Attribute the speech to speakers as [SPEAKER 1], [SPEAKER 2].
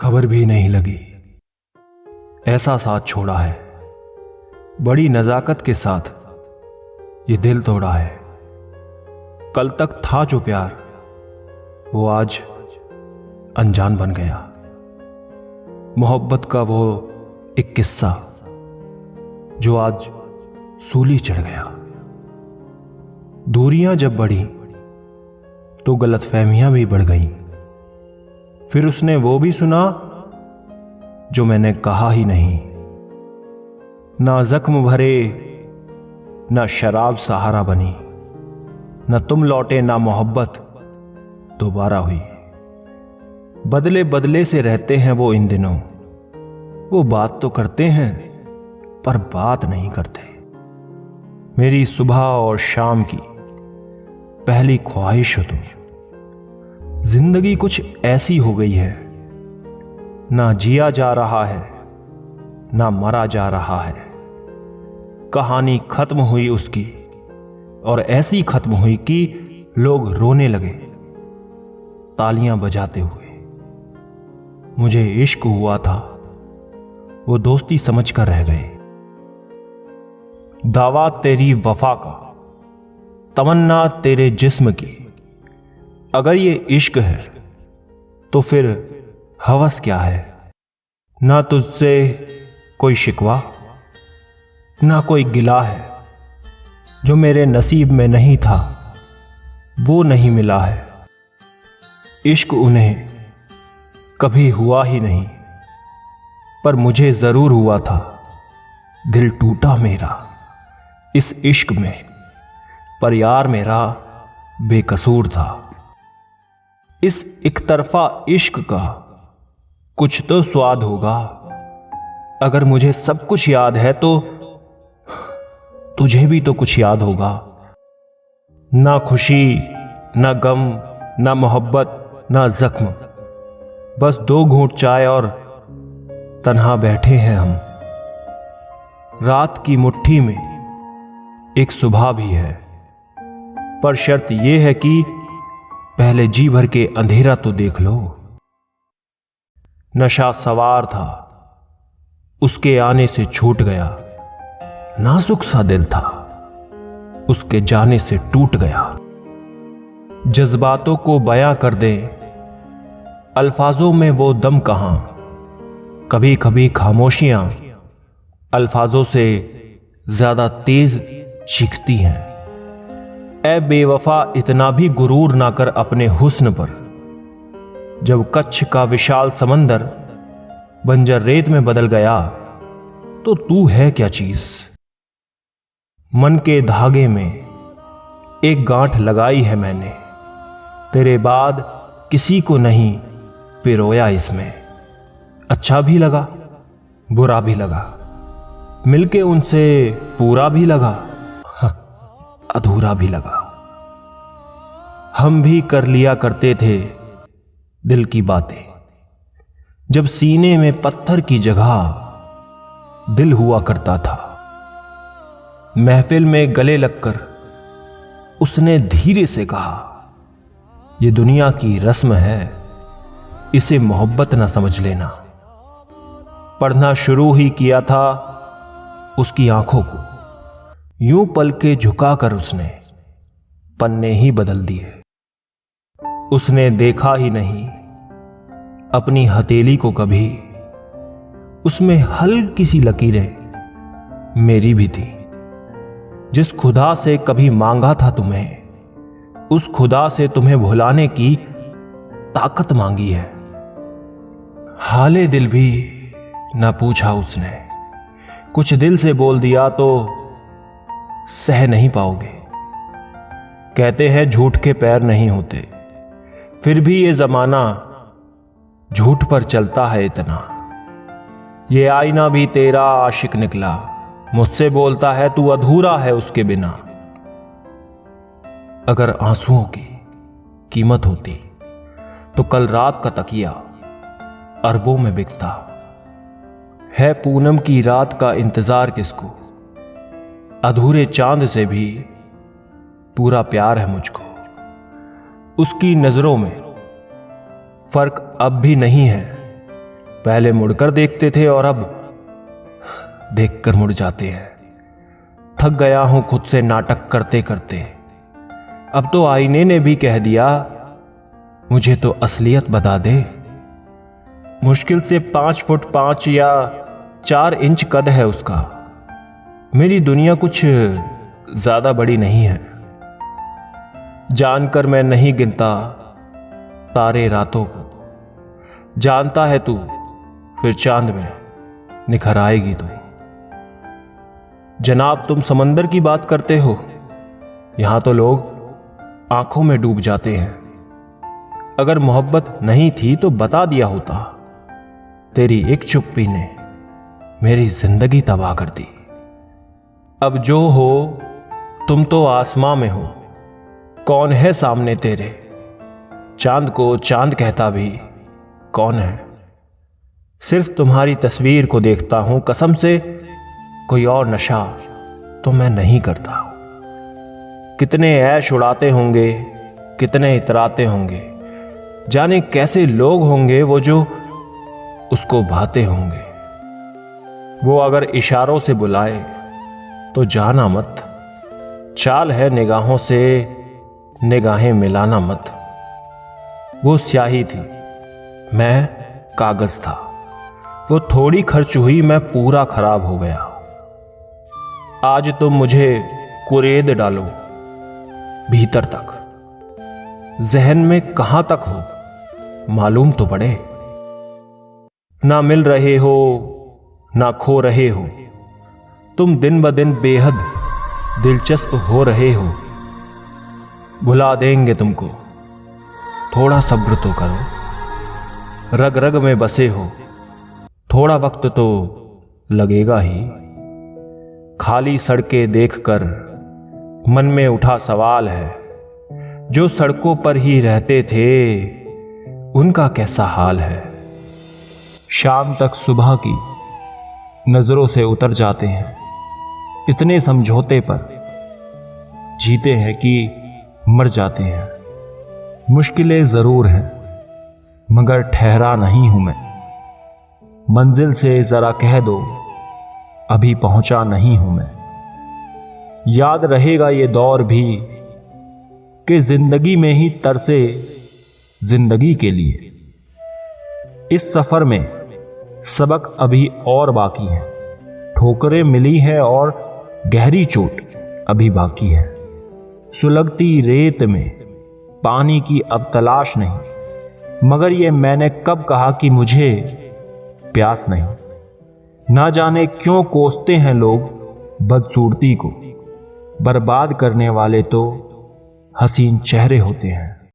[SPEAKER 1] खबर भी नहीं लगी। ऐसा साथ छोड़ा है, बड़ी नजाकत के साथ ये दिल तोड़ा है। कल तक था जो प्यार, वो आज अनजान बन गया। मोहब्बत का वो एक किस्सा जो आज सूली चढ़ गया। दूरियां जब बढ़ी तो गलतफहमियां भी बढ़ गईं। फिर उसने वो भी सुना जो मैंने कहा ही नहीं। ना जख्म भरे ना शराब सहारा बनी, ना तुम लौटे ना मोहब्बत दोबारा हुई। बदले बदले से रहते हैं वो इन दिनों, वो बात तो करते हैं पर बात नहीं करते। मेरी सुबह और शाम की पहली ख्वाहिश हो तुम। जिंदगी कुछ ऐसी हो गई है, ना जिया जा रहा है ना मरा जा रहा है। कहानी खत्म हुई उसकी, और ऐसी खत्म हुई कि लोग रोने लगे तालियां बजाते हुए। मुझे इश्क हुआ था, वो दोस्ती समझकर रह गए। दावा तेरी वफा का, तमन्ना तेरे जिस्म की। अगर ये इश्क है तो फिर हवस क्या है? ना तुझसे कोई शिकवा ना कोई गिला है। जो मेरे नसीब में नहीं था वो नहीं मिला है। इश्क उन्हें कभी हुआ ही नहीं, पर मुझे जरूर हुआ था। दिल टूटा मेरा इस इश्क में, पर यार मेरा बेकसूर था। इस एक तरफा इश्क का कुछ तो स्वाद होगा। अगर मुझे सब कुछ याद है तो तुझे भी तो कुछ याद होगा। ना खुशी ना गम ना मोहब्बत ना जख्म, बस 2 घूंट चाय और तन्हा बैठे हैं हम। रात की मुट्ठी में एक सुबह भी है, पर शर्त यह है कि पहले जी भर के अंधेरा तो देख लो। नशा सवार था, उसके आने से छूट गया। नाजुक सा दिल था, उसके जाने से टूट गया। जज्बातों को बयां कर दे अल्फाजों में वो दम कहां। कभी कभी खामोशियां अल्फाजों से ज्यादा तेज चीखती हैं। ऐ बेवफा इतना भी गुरूर ना कर अपने हुस्न पर। जब कच्छ का विशाल समंदर बंजर रेत में बदल गया तो तू है क्या चीज। मन के धागे में एक गांठ लगाई है मैंने, तेरे बाद किसी को नहीं पिरोया इसमें। अच्छा भी लगा बुरा भी लगा, मिलके उनसे पूरा भी लगा, अधूरा भी लगा। हम भी कर लिया करते थे दिल की बातें, जब सीने में पत्थर की जगह दिल हुआ करता था। महफिल में गले लगकर उसने धीरे से कहा, ये दुनिया की रस्म है, इसे मोहब्बत ना समझ लेना। पढ़ना शुरू ही किया था उसकी आंखों को, यूं पलके झुकाकर उसने पन्ने ही बदल दिए। उसने देखा ही नहीं अपनी हथेली को कभी, उसमें हल्की सी लकीरें मेरी भी थी। जिस खुदा से कभी मांगा था तुम्हें, उस खुदा से तुम्हें भुलाने की ताकत मांगी है। हाले दिल भी ना पूछा उसने, कुछ दिल से बोल दिया तो सह नहीं पाओगे। कहते हैं झूठ के पैर नहीं होते, फिर भी ये जमाना झूठ पर चलता है इतना। ये आईना भी तेरा आशिक निकला, मुझसे बोलता है तू अधूरा है उसके बिना। अगर आंसुओं की कीमत होती तो कल रात का तकिया अरबों में बिकता। है पूनम की रात का इंतजार किसको, अधूरे चांद से भी पूरा प्यार है मुझको। उसकी नजरों में फर्क अब भी नहीं है पहले मुड़कर देखते थे और अब देखकर मुड़ जाते हैं। थक गया हूं खुद से नाटक करते करते। अब तो आईने ने भी कह दिया, मुझे तो असलियत बता दे। मुश्किल से 5 फुट 5 या 4 इंच कद है उसका। मेरी दुनिया कुछ ज्यादा बड़ी नहीं है। जानकर मैं नहीं गिनता तारे रातों को। जानता है तू, फिर चांद में निखर आएगी तू। जनाब, तुम समंदर की बात करते हो, यहां तो लोग आंखों में डूब जाते हैं। अगर मोहब्बत नहीं थी तो बता दिया होता। तेरी एक चुप्पी ने मेरी जिंदगी तबाह कर दी। अब जो हो, तुम तो आसमां में हो। कौन है सामने तेरे? चांद को चांद कहता भी कौन है? सिर्फ तुम्हारी तस्वीर को देखता हूं कसम से। कोई और नशा तो मैं नहीं करता। कितने ऐश उड़ाते होंगे, कितने इतराते होंगे। जाने कैसे लोग होंगे वो जो उसको भाते होंगे। वो अगर इशारों से बुलाए तो जाना मत। चाल है निगाहों से निगाहें मिलाना मत। वो स्याही थी, मैं कागज था। वो थोड़ी खर्च हुई, मैं पूरा खराब हो गया। आज तुम मुझे कुरेद डालो भीतर तक। जहन में कहां तक हो मालूम तो पड़े। ना मिल रहे हो ना खो रहे हो। तुम दिन ब दिन बेहद दिलचस्प हो रहे हो। भुला देंगे तुमको, थोड़ा सब्र तो करो। रग रग में बसे हो, थोड़ा वक्त तो लगेगा ही। खाली सड़कें देखकर मन में उठा सवाल है, जो सड़कों पर ही रहते थे उनका कैसा हाल है। शाम तक सुबह की नजरों से उतर जाते हैं। इतने समझौते पर जीते हैं कि मर जाते हैं। मुश्किलें जरूर हैं मगर ठहरा नहीं हूं मैं। मंजिल से जरा कह दो अभी पहुंचा नहीं हूं मैं। याद रहेगा ये दौर भी कि जिंदगी में ही तरसे जिंदगी के लिए। इस सफर में सबक अभी और बाकी है। ठोकरें मिली है और गहरी चोट अभी बाकी है। सुलगती रेत में पानी की अब तलाश नहीं, मगर ये मैंने कब कहा कि मुझे प्यास नहीं। ना जाने क्यों कोसते हैं लोग बदसूरती को। बर्बाद करने वाले तो हसीन चेहरे होते हैं।